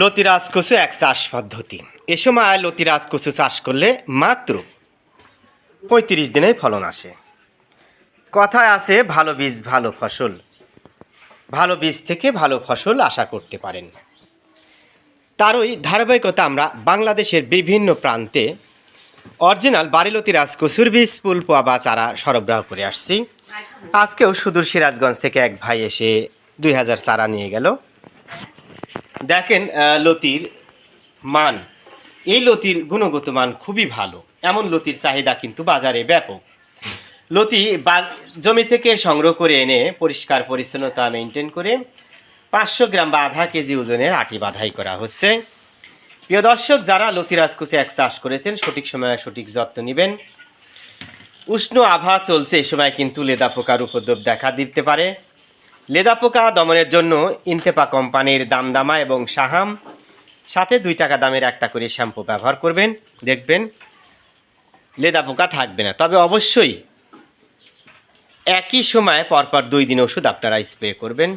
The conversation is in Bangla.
লতিরাজ কচু এক চাষ পদ্ধতি। এ সময় লতিরাজ কচু চাষ করলে মাত্র ৩৫ দিনেই ফলন আসে। কথায় আছে ভালো বীজ ভালো ফসল, ভালো বীজ থেকে ভালো ফসল আশা করতে পারেন। তারই ধারাবাহিকতা আমরা বাংলাদেশের বিভিন্ন প্রান্তে অরিজিনাল বাড়ি লতিরাজ কচুর বীজ পুলপোয়া বা চারা সরবরাহ করে আসছি। আজকেও সুদূর সিরাজগঞ্জ থেকে এক ভাই এসে ২০০০ চারা নিয়ে গেল। দেখেন লতির মান, এই লতির গুণগত মান খুবই ভালো। এমন লতির চাহিদা কিন্তু বাজারে ব্যাপক। লতি জমি থেকে সংগ্রহ করে এনে পরিষ্কার পরিচ্ছন্নতা মেনটেন করে ৫০০ গ্রাম বা আধা কেজি ওজনের আটি বাধাই করা হচ্ছে। প্রিয় দর্শক, যারা লতিরাজ কচু এক চাষ করেছেন সঠিক সময়ে সঠিক যত্ন নেবেন। উষ্ণ আবহাওয়া চলছে, এ সময় কিন্তু লেদা পোকার উপদ্রব দেখা দিতে পারে। লেদা পোকা দমনের জন্য ইন্তেপা কোম্পানির দামদামা এবং সাহাম সাথে ২ টাকা দামের একটা করে শ্যাম্পু ব্যবহার করবেন, দেখবেন লেদা পোকা থাকবে না। তবে অবশ্যই একই সময়ে পরপর ২ দিন ওষুধ আপনারা স্প্রে করবেন।